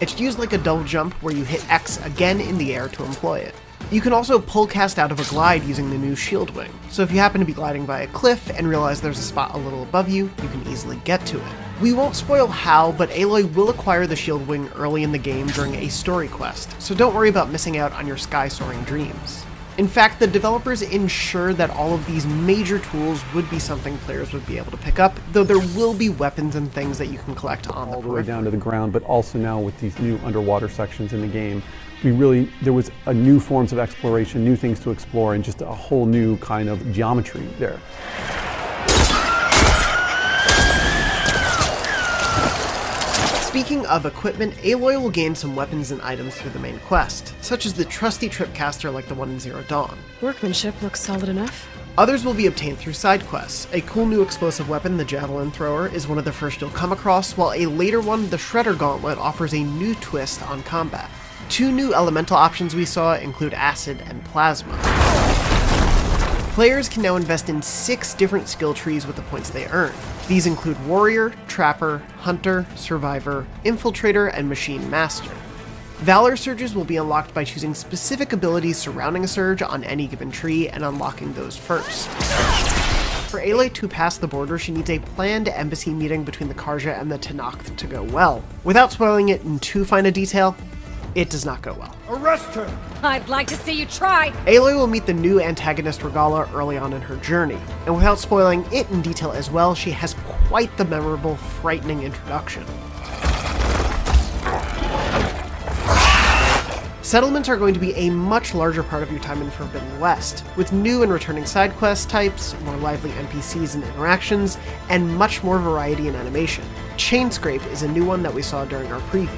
It's used like a double jump where you hit X again in the air to employ it. You can also pull cast out of a glide using the new shield wing, so if you happen to be gliding by a cliff and realize there's a spot a little above you, you can easily get to it. We won't spoil how, but Aloy will acquire the shield wing early in the game during a story quest, so don't worry about missing out on your sky-soaring dreams. In fact, the developers ensure that all of these major tools would be something players would be able to pick up, though there will be weapons and things that you can collect on the periphery. All the way down to the ground, but also now with these new underwater sections in the game, there was a new forms of exploration, new things to explore, and just a whole new kind of geometry there. Speaking of equipment, Aloy will gain some weapons and items through the main quest, such as the trusty tripcaster like the one in Zero Dawn. Workmanship looks solid enough. Others will be obtained through side quests. A cool new explosive weapon, the Javelin Thrower, is one of the first you'll come across, while a later one, the Shredder Gauntlet, offers a new twist on combat. Two new elemental options we saw include Acid and Plasma. Players can now invest in 6 different skill trees with the points they earn. These include Warrior, Trapper, Hunter, Survivor, Infiltrator, and Machine Master. Valor Surges will be unlocked by choosing specific abilities surrounding a surge on any given tree and unlocking those first. For Aloy to pass the border, she needs a planned embassy meeting between the Karja and the Tenakth to go well. Without spoiling it in too fine a detail, it does not go well. Arrest her! I'd like to see you try! Aloy will meet the new antagonist Regala early on in her journey, and without spoiling it in detail as well, she has quite the memorable, frightening introduction. Settlements are going to be a much larger part of your time in Forbidden West, with new and returning side quest types, more lively NPCs and interactions, and much more variety in animation. Chainscrape is a new one that we saw during our preview.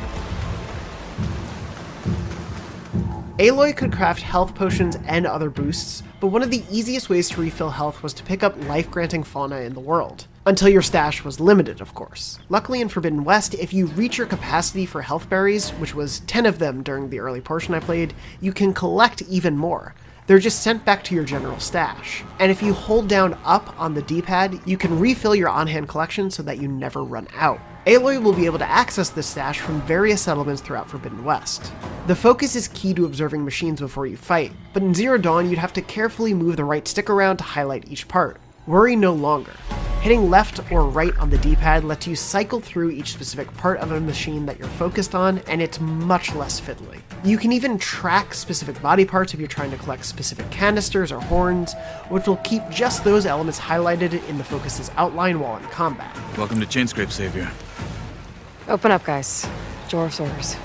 Aloy could craft health potions and other boosts, but one of the easiest ways to refill health was to pick up life-granting fauna in the world. Until your stash was limited, of course. Luckily in Forbidden West, if you reach your capacity for health berries, which was 10 of them during the early portion I played, you can collect even more. They're just sent back to your general stash. And if you hold down up on the D-pad, you can refill your on-hand collection so that you never run out. Aloy will be able to access this stash from various settlements throughout Forbidden West. The focus is key to observing machines before you fight, but in Zero Dawn you'd have to carefully move the right stick around to highlight each part. Worry no longer. Hitting left or right on the D-pad lets you cycle through each specific part of a machine that you're focused on, and it's much less fiddly. You can even track specific body parts if you're trying to collect specific canisters or horns, which will keep just those elements highlighted in the focus's outline while in combat. Welcome to Chainscrape, Savior. Open up, guys. Dwarf's orders.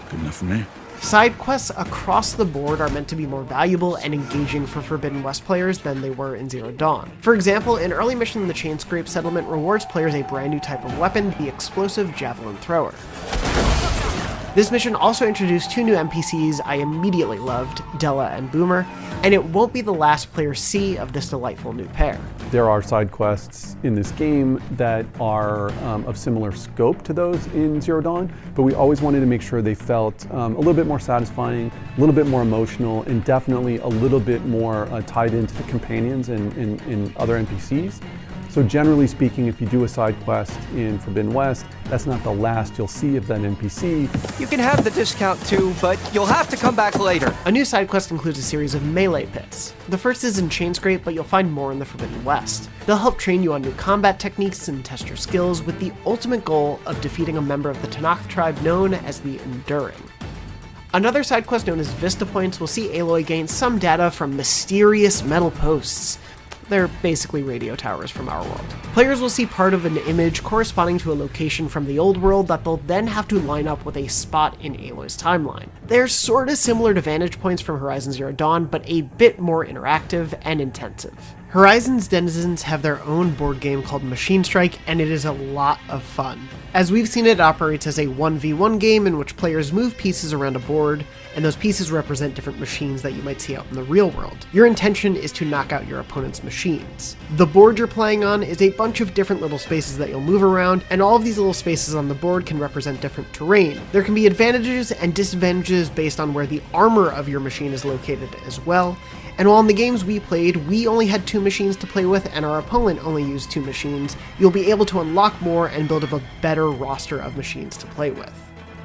Good enough for me. Side quests across the board are meant to be more valuable and engaging for Forbidden West players than they were in Zero Dawn. For example, an early mission in the Chainscrape settlement rewards players a brand new type of weapon, the explosive Javelin Thrower. This mission also introduced 2 new NPCs I immediately loved, Della and Boomer, and it won't be the last players see of this delightful new pair. There are side quests in this game that are of similar scope to those in Zero Dawn, but we always wanted to make sure they felt a little bit more satisfying, a little bit more emotional, and definitely a little bit more tied into the companions and other NPCs. So generally speaking, if you do a side quest in Forbidden West, that's not the last you'll see of that NPC. You can have the discount too, but you'll have to come back later. A new side quest includes a series of melee pits. The first is in Chainscrape, but you'll find more in the Forbidden West. They'll help train you on new combat techniques and test your skills with the ultimate goal of defeating a member of the Tenakth tribe known as the Enduring. Another side quest known as Vista Points will see Aloy gain some data from mysterious metal posts. They're basically radio towers from our world. Players will see part of an image corresponding to a location from the old world that they'll then have to line up with a spot in Aloy's timeline. They're sorta similar to vantage points from Horizon Zero Dawn, but a bit more interactive and intensive. Horizon's denizens have their own board game called Machine Strike, and it is a lot of fun. As we've seen, it operates as a 1v1 game in which players move pieces around a board, and those pieces represent different machines that you might see out in the real world. Your intention is to knock out your opponent's machines. The board you're playing on is a bunch of different little spaces that you'll move around, and all of these little spaces on the board can represent different terrain. There can be advantages and disadvantages based on where the armor of your machine is located as well. And while in the games we played, we only had 2 machines to play with and our opponent only used 2 machines, you'll be able to unlock more and build up a better roster of machines to play with.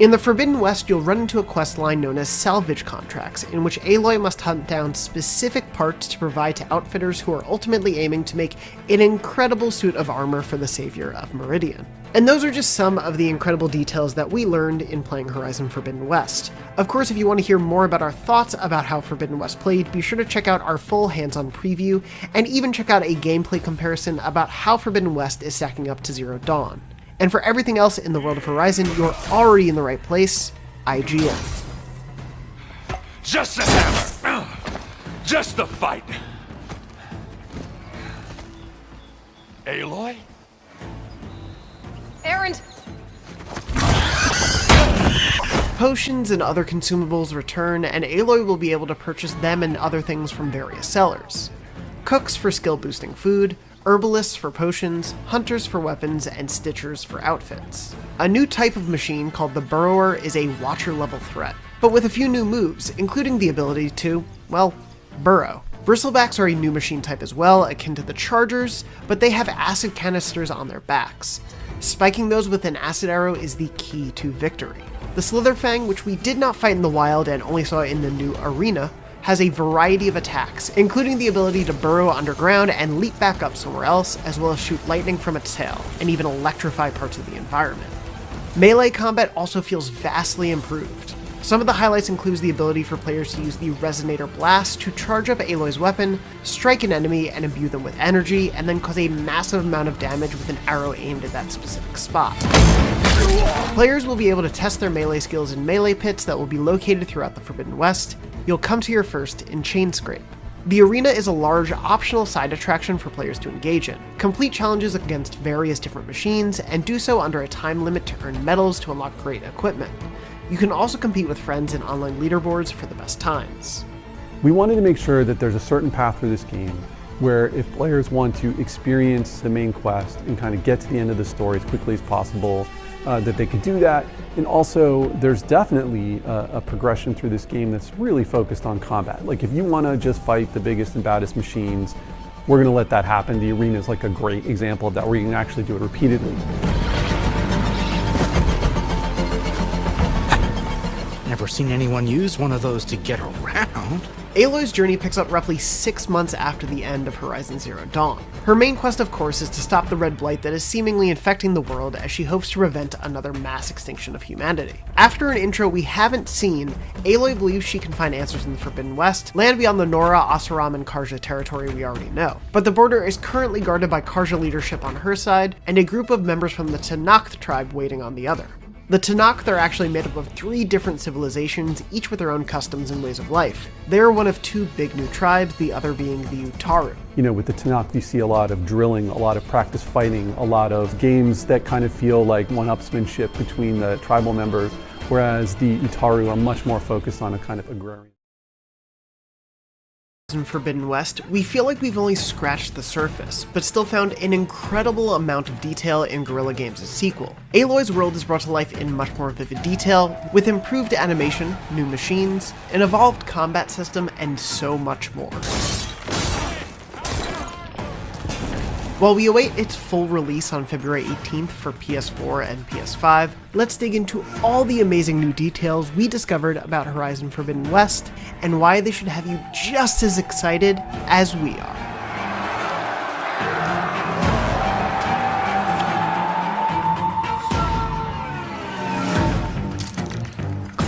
In the Forbidden West, you'll run into a quest line known as salvage contracts, in which Aloy must hunt down specific parts to provide to outfitters who are ultimately aiming to make an incredible suit of armor for the savior of Meridian. And those are just some of the incredible details that we learned in playing Horizon Forbidden West. Of course, if you want to hear more about our thoughts about how Forbidden West played, be sure to check out our full hands-on preview, and even check out a gameplay comparison about how Forbidden West is stacking up to Zero Dawn. And for everything else in the world of Horizon, you're already in the right place, IGN. Just the hammer! Just the fight! Aloy? Errand! Potions and other consumables return, and Aloy will be able to purchase them and other things from various sellers. Cooks for skill-boosting food, herbalists for potions, hunters for weapons, and stitchers for outfits. A new type of machine called the Burrower is a Watcher-level threat, but with a few new moves, including the ability to, well, burrow. Bristlebacks are a new machine type as well, akin to the Chargers, but they have acid canisters on their backs. Spiking those with an acid arrow is the key to victory. The Slitherfang, which we did not fight in the wild and only saw in the new arena, has a variety of attacks, including the ability to burrow underground and leap back up somewhere else, as well as shoot lightning from its tail, and even electrify parts of the environment. Melee combat also feels vastly improved. Some of the highlights include the ability for players to use the Resonator Blast to charge up Aloy's weapon, strike an enemy and imbue them with energy, and then cause a massive amount of damage with an arrow aimed at that specific spot. Players will be able to test their melee skills in melee pits that will be located throughout the Forbidden West. You'll come to your first in Chainscrape. The arena is a large, optional side attraction for players to engage in. Complete challenges against various different machines, and do so under a time limit to earn medals to unlock great equipment. You can also compete with friends in online leaderboards for the best times. We wanted to make sure that there's a certain path through this game where if players want to experience the main quest and kind of get to the end of the story as quickly as possible, that they could do that. And also, there's definitely a progression through this game that's really focused on combat. Like if you want to just fight the biggest and baddest machines, we're going to let that happen. The arena is like a great example of that, where you can actually do it repeatedly. Never seen anyone use one of those to get around. Aloy's journey picks up roughly 6 months after the end of Horizon Zero Dawn. Her main quest, of course, is to stop the red blight that is seemingly infecting the world, as she hopes to prevent another mass extinction of humanity. After an intro we haven't seen, Aloy believes she can find answers in the Forbidden West, land beyond the Nora, Oseram, and Karja territory we already know. But the border is currently guarded by Karja leadership on her side, and a group of members from the Tenakth tribe waiting on the other. The Tenakth are actually made up of 3 different civilizations, each with their own customs and ways of life. They are one of 2 big new tribes, the other being the Utaru. You know, with the Tenakth, you see a lot of drilling, a lot of practice fighting, a lot of games that kind of feel like one-upsmanship between the tribal members, whereas the Utaru are much more focused on a kind of agrarian. In Forbidden West, we feel like we've only scratched the surface, but still found an incredible amount of detail in Guerrilla Games' sequel. Aloy's world is brought to life in much more vivid detail, with improved animation, new machines, an evolved combat system, and so much more. While we await its full release on February 18th for PS4 and PS5, let's dig into all the amazing new details we discovered about Horizon Forbidden West, and why they should have you just as excited as we are.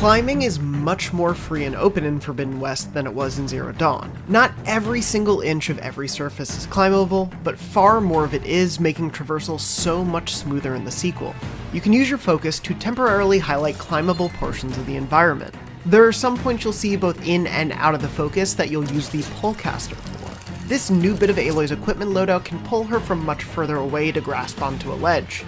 Climbing is much more free and open in Forbidden West than it was in Zero Dawn. Not every single inch of every surface is climbable, but far more of it is, making traversal so much smoother in the sequel. You can use your focus to temporarily highlight climbable portions of the environment. There are some points you'll see both in and out of the focus that you'll use the pullcaster for. This new bit of Aloy's equipment loadout can pull her from much further away to grasp onto a ledge.